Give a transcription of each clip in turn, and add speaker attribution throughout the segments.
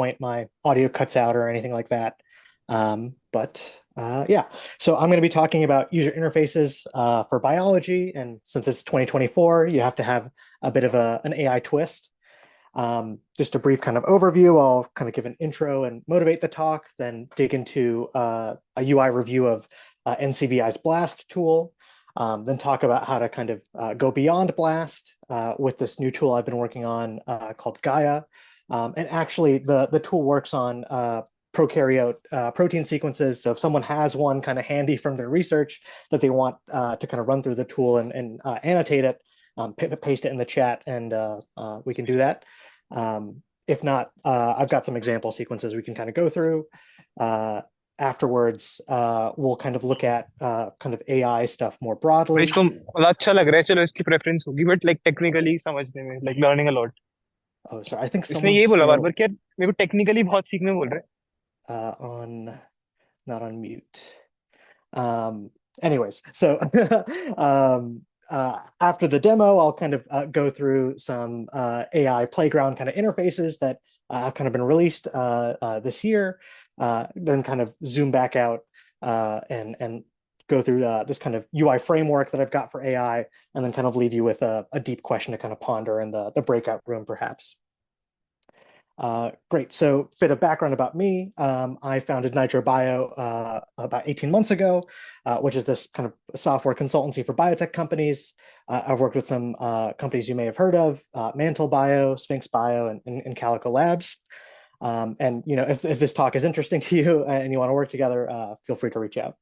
Speaker 1: point my audio cuts out or anything like that. Yeah, so I'm going to be talking about user interfaces for biology. And since it's 2024, you have to have a bit of an AI twist. Just a brief kind of overview. I'll kind of give an intro and motivate the talk, then dig into a UI review of NCBI's BLAST tool, then talk about how to kind of go beyond BLAST with this new tool I've been working on called Gaia. And actually, the tool works on prokaryote protein sequences. So if someone has one kind of handy from their research that they want to kind of run through the tool and annotate it, paste it in the chat, and we can do that. If not, I've got some example sequences we can kind of go through. Afterwards, we'll kind of look at kind of AI stuff more
Speaker 2: भाई
Speaker 1: broadly.
Speaker 2: इसको मतलब अच्छा लग रहा है, चलो इसकी preference होगी, बट लाइक टेक्निकली समझने में like learning a lot.
Speaker 1: Oh, sorry, I think
Speaker 2: इसने
Speaker 1: someone's
Speaker 2: ये बोला बार
Speaker 1: still
Speaker 2: बार कि यार मेरे को टेक्निकली बहुत सीखने बोल रहा है।
Speaker 1: on, not on mute. Um, Anyways, so after the demo, I'll kind of go through some AI playground kind of interfaces that have kind of been released this year, then kind of zoom back out and go through this kind of UI framework that I've got for AI, and then kind of leave you with a deep question to kind of ponder in the breakout room, perhaps. Great. So, a bit of background about me. I founded Nitro Bio about 18 months ago, which is this kind of software consultancy for biotech companies. I've worked with some companies you may have heard of, Mantle Bio, Sphinx Bio, and Calico Labs. And if this talk is interesting to you and you want to work together, feel free to reach out.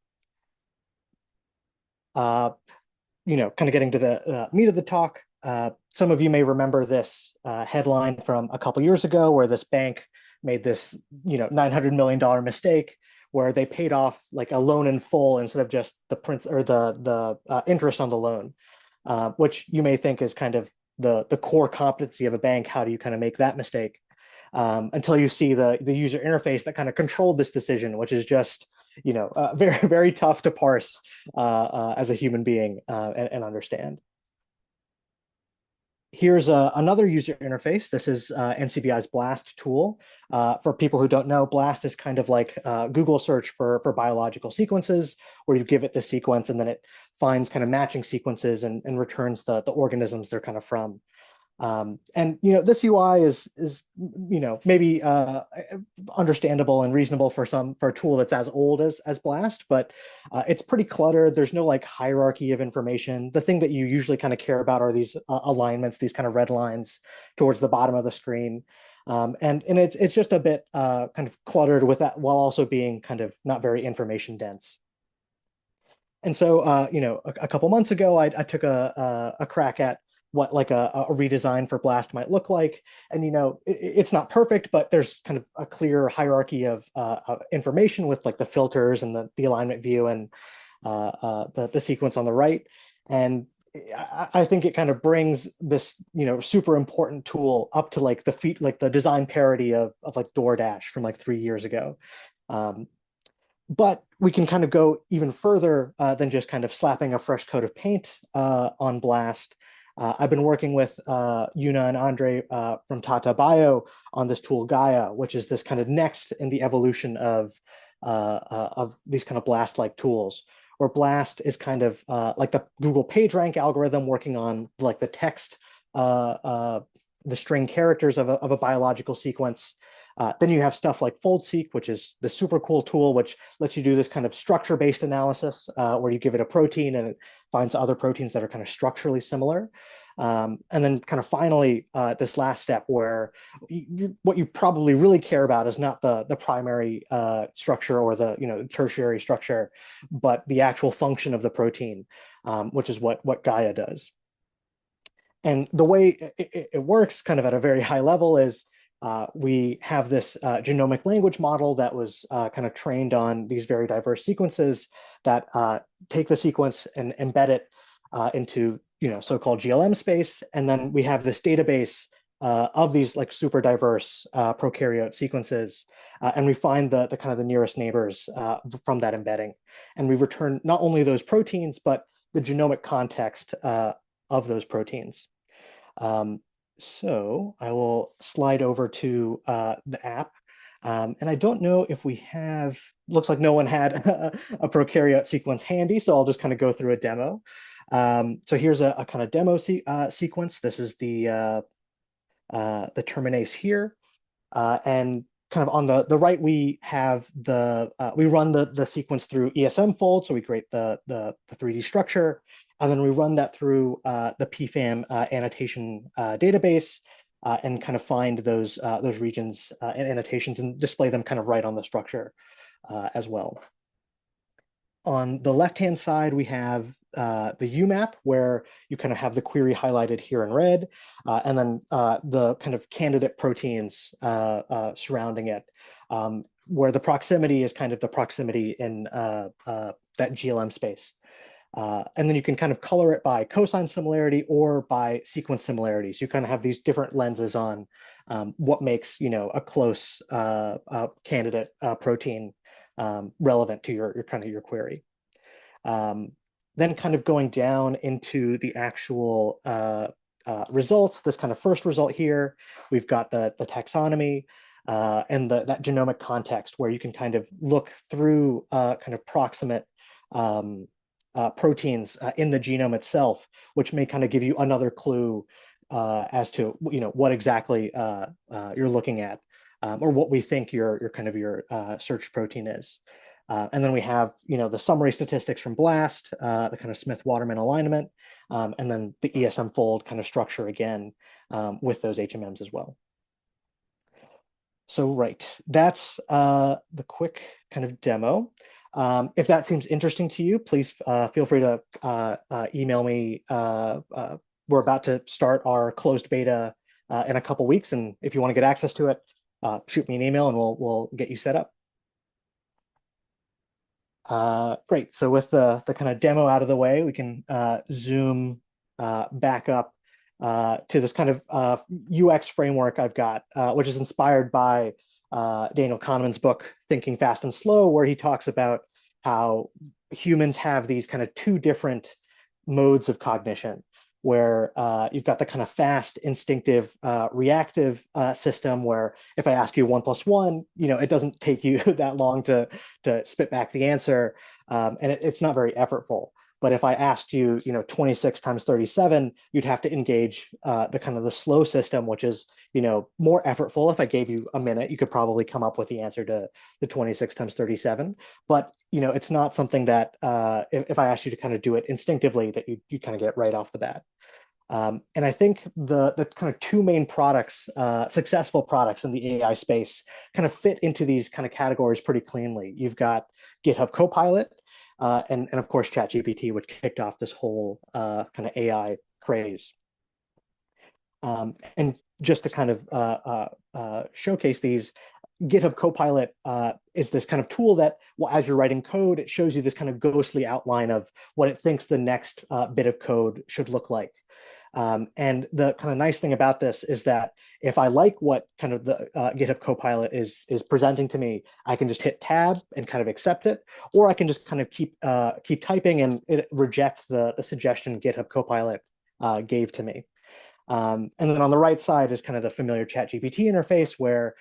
Speaker 1: Uh, kind of getting to the meat of the talk. Some of you may remember this headline from a couple years ago where this bank made this, $900 million mistake where they paid off like a loan in full instead of just the prince or the interest on the loan, which you may think is kind of the core competency of a bank. How do you kind of make that mistake? Until you see the user interface that kind of controlled this decision, which is just very very tough to parse as a human being and understand. Here's another user interface. This is NCBI's BLAST tool. For people who don't know, BLAST is kind of like Google search for biological sequences, where you give it the sequence and then it finds kind of matching sequences and returns the organisms they're kind of from. And this UI is maybe understandable and reasonable for a tool that's as old as Blast, but it's pretty cluttered. There's no like hierarchy of information. The thing that you usually kind of care about are these alignments, these kind of red lines towards the bottom of the screen. And it's just a bit kind of cluttered with that while also being kind of not very information dense. And so, a couple months ago, I took a crack at what like a redesign for Blast might look like. And it's not perfect, but there's kind of a clear hierarchy of information with like the filters and the alignment view and the sequence on the right. And I think it kind of brings this super important tool up to like the design parity of like DoorDash from like 3 years ago. Um, but we can kind of go even further than just kind of slapping a fresh coat of paint on Blast. I've been working with Yuna and Andre from Tata Bio on this tool Gaia, which is this kind of next in the evolution of these kind of Blast-like tools, where Blast is kind of like the Google PageRank algorithm working on like the text, the string characters of a biological sequence. Then you have stuff like FoldSeq, which is the super cool tool, which lets you do this kind of structure-based analysis where you give it a protein and it finds other proteins that are kind of structurally similar. And then kind of finally, this last step where what you probably really care about is not the primary structure or the tertiary structure, but the actual function of the protein, which is what Gaia does. And the way it works kind of at a very high level is we have this genomic language model that was kind of trained on these very diverse sequences that take the sequence and embed it into so-called GLM space, and then we have this database of these like super diverse prokaryote sequences, and we find the kind of the nearest neighbors from that embedding, and we return not only those proteins but the genomic context of those proteins. So I will slide over to the app. And I don't know if we have, looks like no one had a prokaryote sequence handy, so I'll just kind of go through a demo. So here's a kind of demo sequence. This is the terminase here. And kind of on the right, we have we run the sequence through ESM fold. So we create the 3D structure, and then we run that through the PFAM annotation database and kind of find those regions and annotations and display them kind of right on the structure as well. On the left-hand side, we have the UMAP, where you kind of have the query highlighted here in red, and then the kind of candidate proteins surrounding it, where the proximity is kind of the proximity in that GLM space. And then you can kind of color it by cosine similarity or by sequence similarity. So you kind of have these different lenses on what makes, a close candidate protein relevant to your kind of your query. Then kind of going down into the actual results, this kind of first result here, we've got the taxonomy and that genomic context where you can kind of look through kind of proximate proteins in the genome itself, which may kind of give you another clue as to what exactly you're looking at, or what we think your kind of your search protein is. And then we have the summary statistics from BLAST, the kind of Smith-Waterman alignment, and then the ESM fold kind of structure again with those HMMs as well. So right, that's the quick kind of demo. If that seems interesting to you, please feel free to email me. We're about to start our closed beta in a couple weeks, and if you want to get access to it, shoot me an email and we'll get you set up. Great. So with the kind of demo out of the way, we can zoom back up to this kind of UX framework I've got, which is inspired by Daniel Kahneman's book, Thinking Fast and Slow, where he talks about how humans have these kind of two different modes of cognition, where you've got the kind of fast, instinctive, reactive system where if I ask you 1 + 1, it doesn't take you that long to spit back the answer, and it's not very effortful. But if I asked you, 26 times 37, you'd have to engage the kind of the slow system, which is, more effortful. If I gave you a minute, you could probably come up with the answer to the 26 times 37. But, it's not something that if I asked you to kind of do it instinctively, that you kind of get right off the bat. And I think the kind of two main products, successful products in the AI space, kind of fit into these kind of categories pretty cleanly. You've got GitHub Copilot, and of course ChatGPT, which kicked off this whole kind of AI craze. And just to kind of showcase these, GitHub Copilot is this kind of tool that, well, as you're writing code, it shows you this kind of ghostly outline of what it thinks the next bit of code should look like. And the kind of nice thing about this is that if I like what kind of the GitHub Copilot is presenting to me, I can just hit tab and kind of accept it, or I can just kind of keep typing and reject the suggestion GitHub Copilot gave to me. And then on the right side is kind of the familiar ChatGPT interface where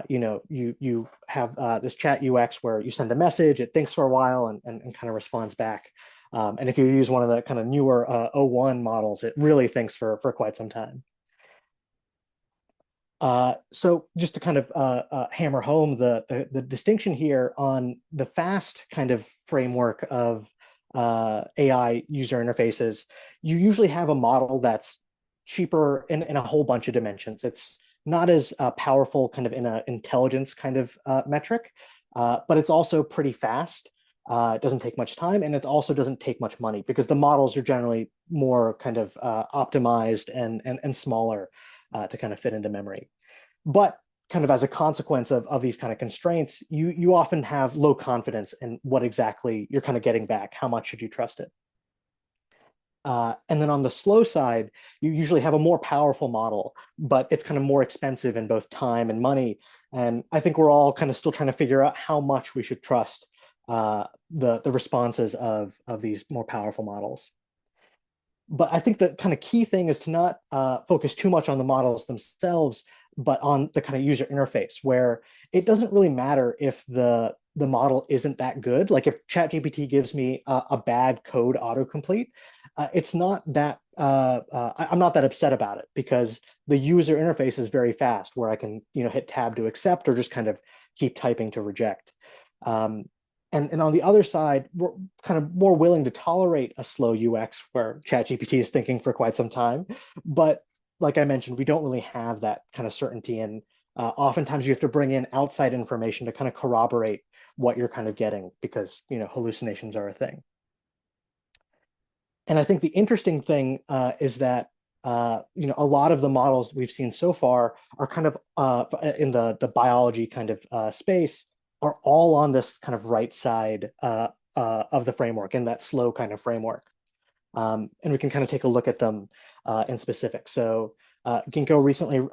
Speaker 1: you have this chat UX where you send a message, it thinks for a while and kind of responds back. And if you use one of the kind of newer O1 models, it really thinks for quite some time. So just to kind of hammer home the distinction here on the fast kind of framework of AI user interfaces, you usually have a model that's cheaper in a whole bunch of dimensions. It's not as powerful kind of in an intelligence kind of metric, but it's also pretty fast. It doesn't take much time, and it also doesn't take much money because the models are generally more kind of optimized and smaller to kind of fit into memory. But kind of as a consequence of these kind of constraints, you often have low confidence in what exactly you're kind of getting back. How much should you trust it? And then on the slow side, you usually have a more powerful model, but it's kind of more expensive in both time and money. And I think we're all kind of still trying to figure out how much we should trust the responses of these more powerful models. But I think the kind of key thing is to not focus too much on the models themselves, but on the kind of user interface where it doesn't really matter if the model isn't that good. Like if ChatGPT gives me a bad code autocomplete, it's not that I'm not that upset about it because the user interface is very fast, where I can hit tab to accept or just kind of keep typing to reject. Um, and on the other side, we're kind of more willing to tolerate a slow UX where ChatGPT is thinking for quite some time. But like I mentioned, we don't really have that kind of certainty. And oftentimes you have to bring in outside information to kind of corroborate what you're kind of getting because, hallucinations are a thing. And I think the interesting thing is that a lot of the models we've seen so far are kind of in the biology kind of space are all on this kind of right side of the framework in that slow kind of framework. And we can kind of take a look at them in specific. So Ginkgo recently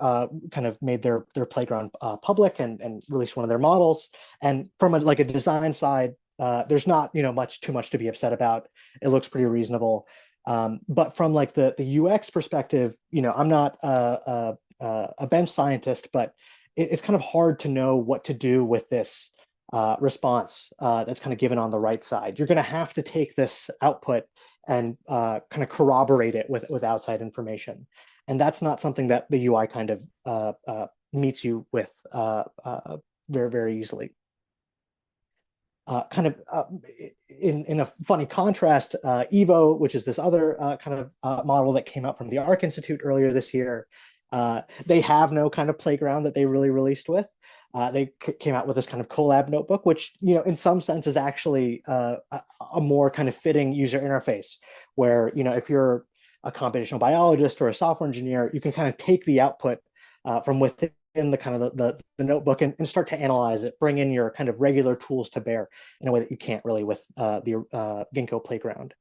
Speaker 1: kind of made their playground public and released one of their models. And from like a design side, there's not too much to be upset about. It looks pretty reasonable. But from like the UX perspective, I'm not a bench scientist, but it's kind of hard to know what to do with this response that's kind of given on the right side. You're going to have to take this output and kind of corroborate it with outside information. And that's not something that the UI kind of meets you with very, very easily. Kind of in a funny contrast, Evo, which is this other kind of model that came out from the Arc Institute earlier this year, they have no kind of playground that they really released with. They came out with this kind of collab notebook, which in some sense is actually a more kind of fitting user interface, where if you're a computational biologist or a software engineer, you can kind of take the output from within the kind of the notebook and start to analyze it, bring in your kind of regular tools to bear in a way that you can't really with the Ginkgo playground.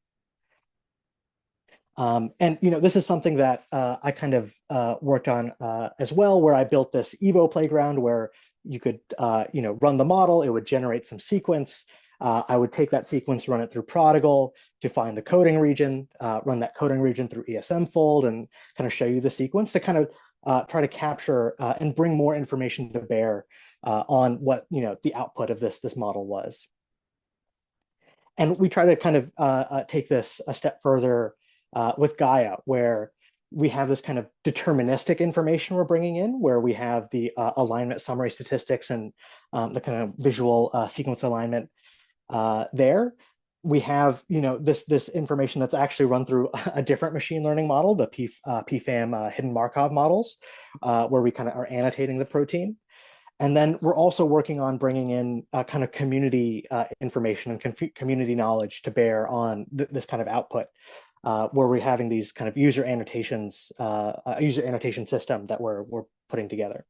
Speaker 1: And this is something that I kind of worked on as well, where I built this Evo playground where you could run the model, it would generate some sequence. I would take that sequence, run it through Prodigal to find the coding region, run that coding region through ESM fold, and kind of show you the sequence to kind of try to capture and bring more information to bear on what the output of this model was. And we try to kind of take this a step further with Gaia, where we have this kind of deterministic information we're bringing in, where we have the alignment summary statistics and the kind of visual sequence alignment there. We have this information that's actually run through a different machine learning model, the PFAM hidden Markov models, where we kind of are annotating the protein. And then we're also working on bringing in kind of community information and community knowledge to bear on this kind of output, where we're having these kind of user annotations, a user annotation system that we're putting together.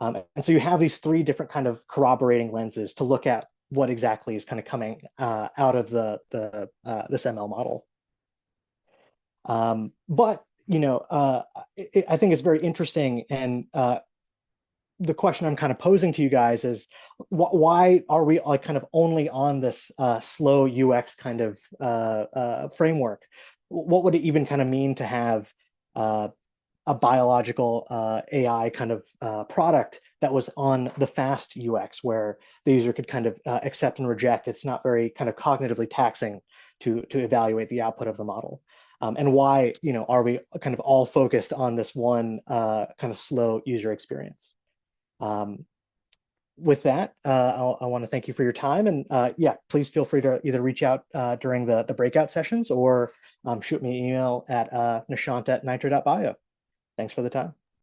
Speaker 1: And so you have these three different kind of corroborating lenses to look at what exactly is kind of coming out of this ML model. But I think it's very interesting, and the question I'm kind of posing to you guys is, why are we like kind of only on this slow UX kind of framework? What would it even kind of mean to have a biological AI kind of product that was on the fast UX, where the user could kind of accept and reject? It's not very kind of cognitively taxing to evaluate the output of the model. And why are we kind of all focused on this one kind of slow user experience? With that, I want to thank you for your time, and yeah, please feel free to either reach out during the breakout sessions or shoot me an email at nishant@nitro.bio. Thanks for the time.